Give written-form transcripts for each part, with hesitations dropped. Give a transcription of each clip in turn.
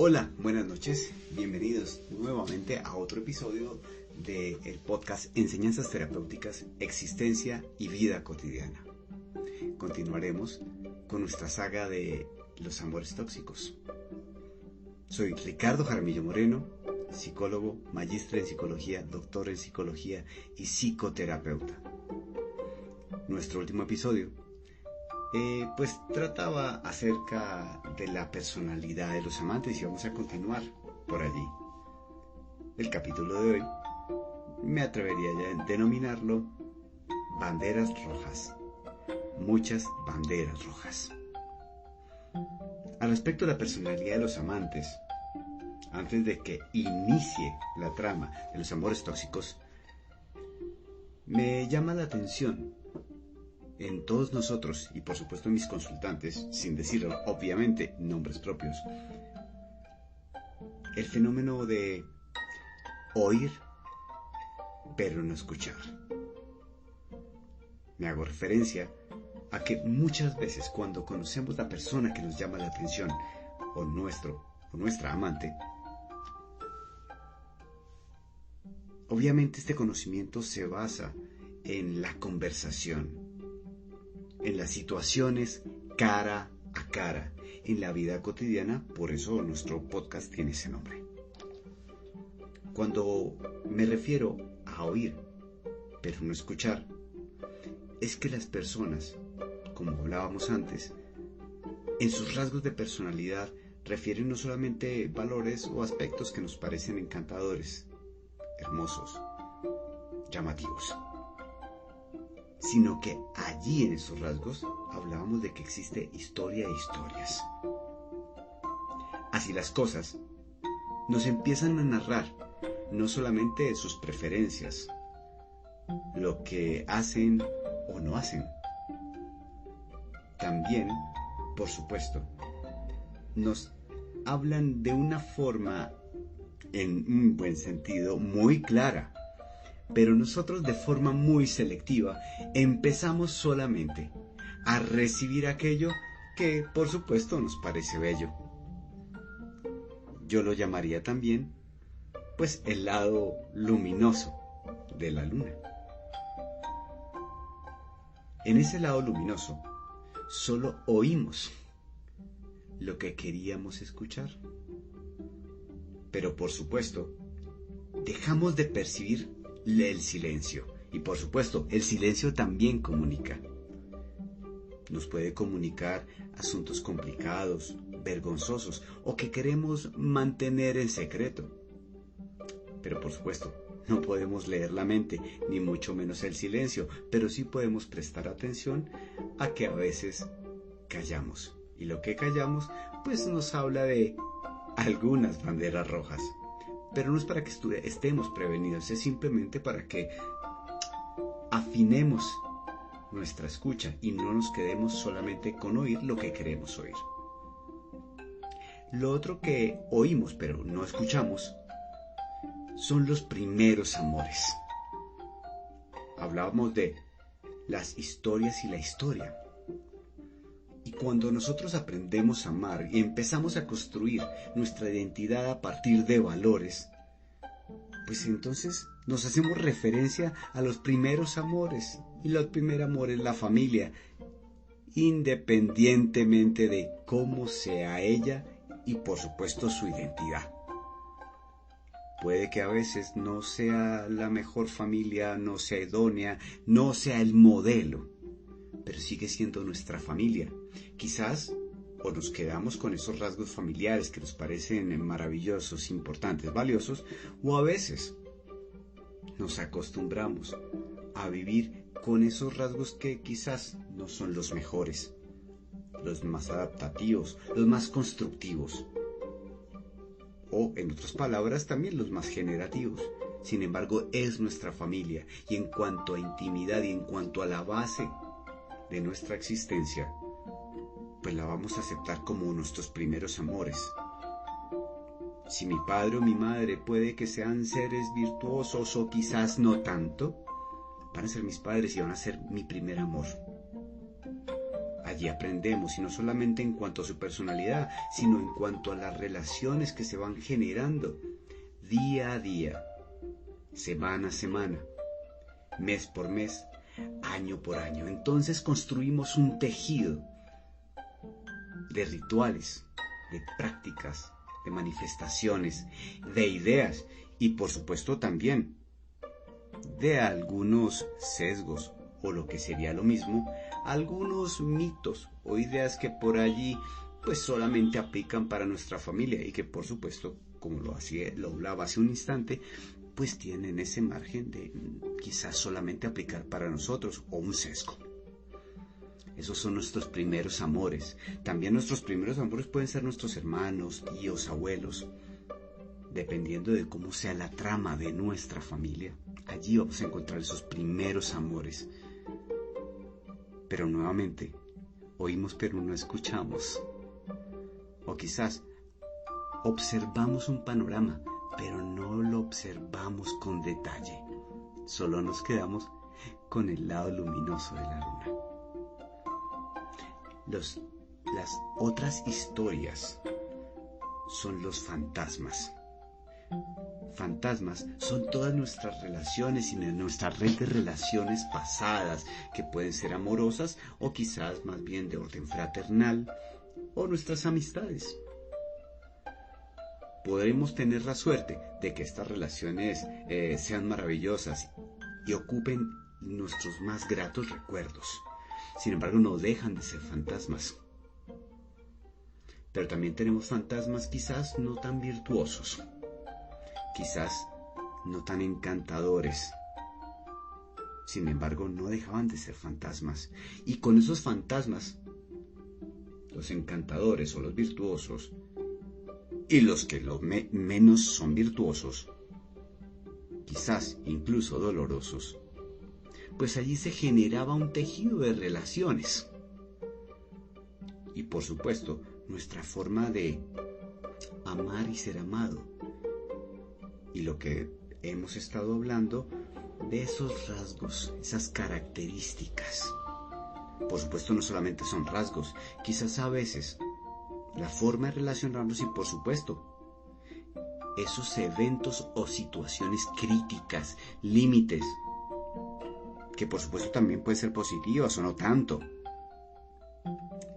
Hola, buenas noches, bienvenidos nuevamente a otro episodio del podcast Enseñanzas Terapéuticas, Existencia y Vida Cotidiana. Continuaremos con nuestra saga de los amores tóxicos. Soy Ricardo Jaramillo Moreno, psicólogo, magíster en psicología, doctor en psicología y psicoterapeuta. Nuestro último episodio trataba acerca de la personalidad de los amantes y vamos a continuar por allí. El capítulo de hoy me atrevería ya a denominarlo banderas rojas. Muchas banderas rojas. Al respecto de la personalidad de los amantes, antes de que inicie la trama de los amores tóxicos, me llama la atención en todos nosotros, y por supuesto en mis consultantes, sin decir obviamente nombres propios, el fenómeno de oír, pero no escuchar. Me hago referencia a que muchas veces cuando conocemos la persona que nos llama la atención, o nuestra amante, obviamente este conocimiento se basa en la conversación, en las situaciones cara a cara, en la vida cotidiana. Por eso nuestro podcast tiene ese nombre. Cuando me refiero a oír, pero no escuchar, es que las personas, como hablábamos antes, en sus rasgos de personalidad refieren no solamente valores o aspectos que nos parecen encantadores, hermosos, llamativos, sino que allí en esos rasgos hablábamos de que existe historia e historias. Así las cosas nos empiezan a narrar no solamente sus preferencias, lo que hacen o no hacen. También, por supuesto, nos hablan de una forma, en un buen sentido, muy clara. Pero nosotros de forma muy selectiva empezamos solamente a recibir aquello que por supuesto nos parece bello. Yo lo llamaría también el lado luminoso de la luna. En ese lado luminoso solo oímos lo que queríamos escuchar. Pero por supuesto dejamos de percibir el silencio. Y por supuesto, el silencio también comunica. Nos puede comunicar asuntos complicados, vergonzosos o que queremos mantener en secreto. Pero por supuesto, no podemos leer la mente, ni mucho menos el silencio, pero sí podemos prestar atención a que a veces callamos. Y lo que callamos, nos habla de algunas banderas rojas. Pero no es para que estemos prevenidos, es simplemente para que afinemos nuestra escucha y no nos quedemos solamente con oír lo que queremos oír. Lo otro que oímos pero no escuchamos son los primeros amores. Hablábamos de las historias y la historia. Y cuando nosotros aprendemos a amar y empezamos a construir nuestra identidad a partir de valores, entonces nos hacemos referencia a los primeros amores. Y el primer amor es la familia, independientemente de cómo sea ella y por supuesto su identidad. Puede que a veces no sea la mejor familia, no sea idónea, no sea el modelo, pero sigue siendo nuestra familia. Quizás o nos quedamos con esos rasgos familiares que nos parecen maravillosos, importantes, valiosos, o a veces nos acostumbramos a vivir con esos rasgos que quizás no son los mejores, los más adaptativos, los más constructivos, o en otras palabras también los más generativos. Sin embargo, es nuestra familia, y en cuanto a intimidad y en cuanto a la base de nuestra existencia, la vamos a aceptar como nuestros primeros amores. Si mi padre o mi madre puede que sean seres virtuosos o quizás no tanto, van a ser mis padres y van a ser mi primer amor. Allí Allí aprendemos, y no solamente en cuanto a su personalidad, sino en cuanto a las relaciones que se van generando día a día, semana a semana, mes por mes, año por año. Entonces construimos un tejido de rituales, de prácticas, de manifestaciones, de ideas y por supuesto también de algunos sesgos, o lo que sería lo mismo, algunos mitos o ideas que por allí pues solamente aplican para nuestra familia y que por supuesto, como lo hablaba hace un instante, pues tienen ese margen de quizás solamente aplicar para nosotros, o un sesgo. Esos son nuestros primeros amores. También nuestros primeros amores pueden ser nuestros hermanos, tíos, abuelos, dependiendo de cómo sea la trama de nuestra familia. Allí vamos a encontrar esos primeros amores. Pero nuevamente, oímos pero no escuchamos. O quizás observamos un panorama, pero no lo observamos con detalle. Solo nos quedamos con el lado luminoso de la luna. Las otras historias son los fantasmas. Fantasmas son todas nuestras relaciones y nuestra red de relaciones pasadas, que pueden ser amorosas o quizás más bien de orden fraternal, o nuestras amistades. Podremos tener la suerte de que estas relaciones sean maravillosas y ocupen nuestros más gratos recuerdos. Sin embargo, no dejan de ser fantasmas. Pero también tenemos fantasmas quizás no tan virtuosos, quizás no tan encantadores. Sin embargo, no dejaban de ser fantasmas. Y con esos fantasmas, los encantadores o los virtuosos, y los que menos son virtuosos, quizás incluso dolorosos, pues allí se generaba un tejido de relaciones. Y por supuesto, nuestra forma de amar y ser amado. Y lo que hemos estado hablando de esos rasgos, esas características. Por supuesto, no solamente son rasgos, quizás a veces la forma de relacionarnos y por supuesto esos eventos o situaciones críticas, límites, que por supuesto también pueden ser positivas o no tanto.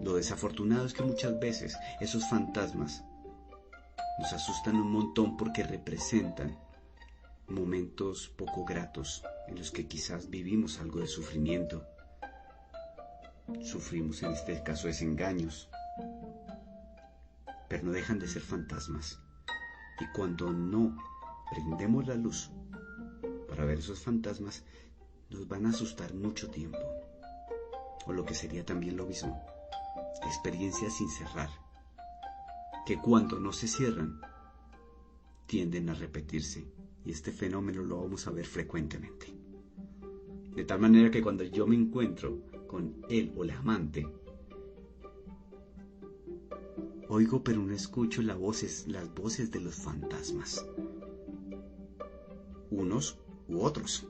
Lo desafortunado es que muchas veces esos fantasmas nos asustan un montón porque representan momentos poco gratos en los que quizás vivimos algo de sufrimiento. Sufrimos en este caso desengaños, pero no dejan de ser fantasmas. Y cuando no prendemos la luz para ver esos fantasmas, nos van a asustar mucho tiempo. O lo que sería también lo mismo, experiencias sin cerrar, que cuando no se cierran, tienden a repetirse. Y este fenómeno lo vamos a ver frecuentemente. De tal manera que cuando yo me encuentro con él o la amante, oigo pero no escucho las voces de los fantasmas. Unos u otros.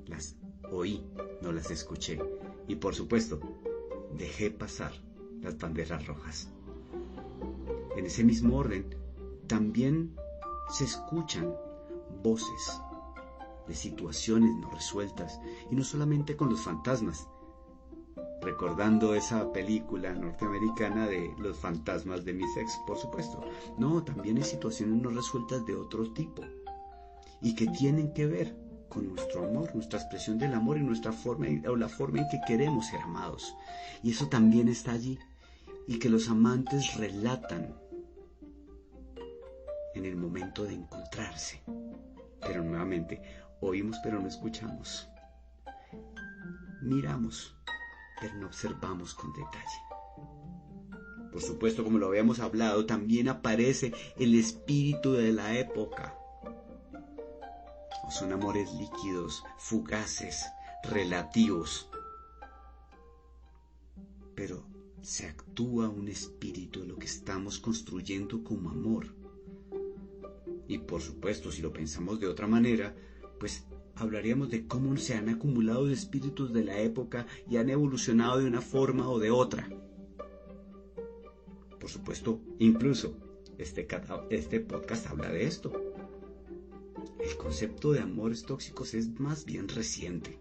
Las oí, no las escuché. Y por supuesto, dejé pasar las banderas rojas. En ese mismo orden, también se escuchan voces de situaciones no resueltas, y no solamente con los fantasmas, recordando esa película norteamericana de los fantasmas de mis ex, por supuesto. No, también hay situaciones no resueltas de otro tipo, y que tienen que ver con nuestro amor, nuestra expresión del amor y nuestra forma, o la forma en que queremos ser amados. Y eso también está allí, y que los amantes relatan en el momento de encontrarse. Pero nuevamente, oímos pero no escuchamos. Miramos pero no observamos con detalle. Por supuesto, como lo habíamos hablado, también aparece el espíritu de la época. Son amores líquidos, fugaces, relativos. Pero se actúa un espíritu de lo que estamos construyendo como amor. Y por supuesto, si lo pensamos de otra manera, pues hablaríamos de cómo se han acumulado espíritus de la época y han evolucionado de una forma o de otra. Por supuesto, incluso este podcast habla de esto. El concepto de amores tóxicos es más bien reciente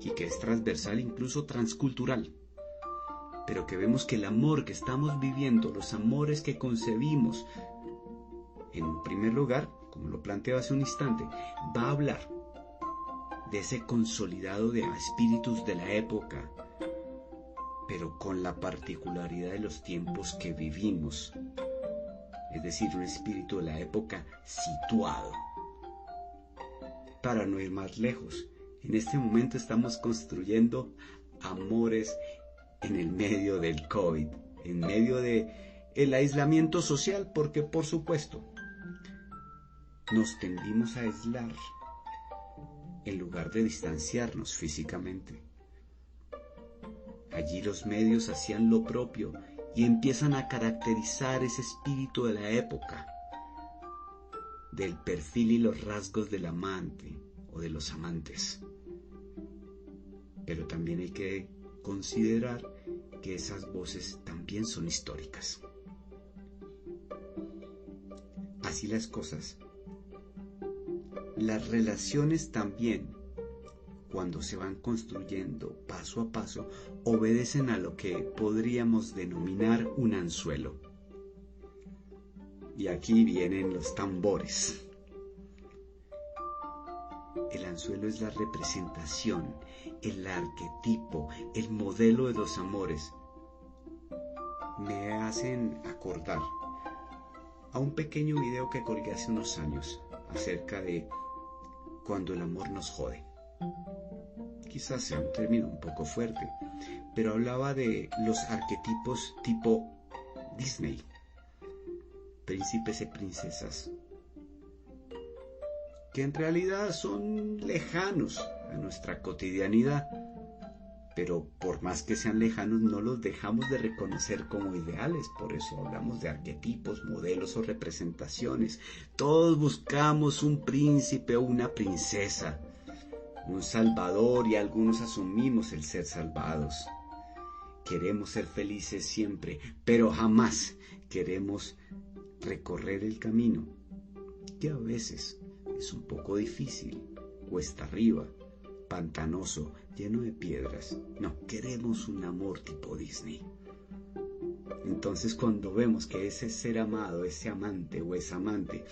y que es transversal, incluso transcultural. Pero que vemos que el amor que estamos viviendo, los amores que concebimos, en primer lugar, como lo planteaba hace un instante, va a hablar de ese consolidado de espíritus de la época, pero con la particularidad de los tiempos que vivimos. Es decir, un espíritu de la época situado. Para no ir más lejos, en este momento estamos construyendo amores en el medio del COVID, en medio del aislamiento social, porque por supuesto nos tendimos a aislar en lugar de distanciarnos físicamente. Allí los medios hacían lo propio y empiezan a caracterizar ese espíritu de la época, del perfil y los rasgos del amante o de los amantes. Pero también hay que considerar que esas voces también son históricas. Así las cosas. Las relaciones también, cuando se van construyendo paso a paso, obedecen a lo que podríamos denominar un anzuelo. Y aquí vienen los tambores. El anzuelo es la representación, el arquetipo, el modelo de los amores. Me hacen acordar a un pequeño video que colgué hace unos años acerca de cuando el amor nos jode. Quizás sea un término un poco fuerte, pero hablaba de los arquetipos tipo Disney, príncipes y princesas, que en realidad son lejanos a nuestra cotidianidad, pero por más que sean lejanos no los dejamos de reconocer como ideales. Por eso hablamos de arquetipos, modelos o representaciones. Todos buscamos un príncipe o una princesa, un salvador, y algunos asumimos el ser salvados. Queremos ser felices siempre, pero jamás queremos recorrer el camino, que a veces es un poco difícil, cuesta arriba, pantanoso, lleno de piedras. No, queremos un amor tipo Disney. Entonces, cuando vemos que ese ser amado, ese amante o esa amante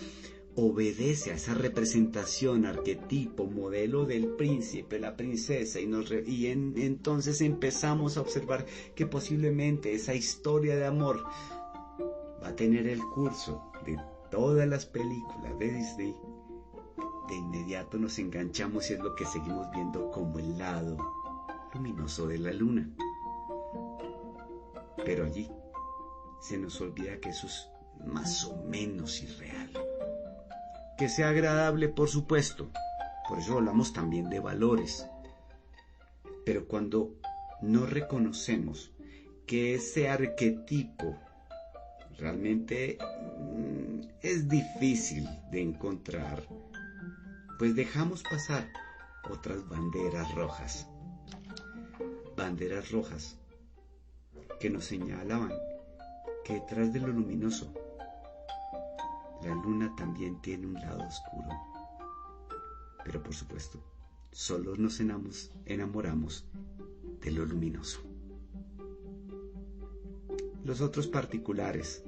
obedece a esa representación, arquetipo, modelo del príncipe, la princesa, entonces empezamos a observar que posiblemente esa historia de amor va a tener el curso de todas las películas de Disney. De inmediato nos enganchamos y es lo que seguimos viendo como el lado luminoso de la luna. Pero allí se nos olvida que eso es más o menos irreal. Que sea agradable, por supuesto. Por eso hablamos también de valores. Pero cuando no reconocemos que ese arquetipo realmente es difícil de encontrar, pues dejamos pasar otras banderas rojas. Banderas rojas que nos señalaban que detrás de lo luminoso, la luna también tiene un lado oscuro. Pero por supuesto, solo nos enamoramos de lo luminoso. Los otros particulares,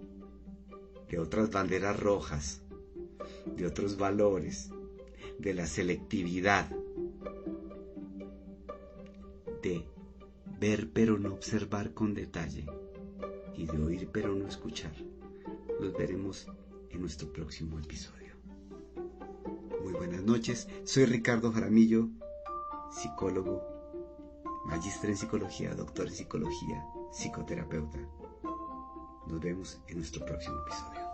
de otras banderas rojas, de otros valores, de la selectividad, de ver pero no observar con detalle y de oír pero no escuchar, los veremos en nuestro próximo episodio. Muy buenas noches, soy Ricardo Jaramillo, psicólogo, magíster en psicología, doctor en psicología, psicoterapeuta. Nos vemos en nuestro próximo episodio.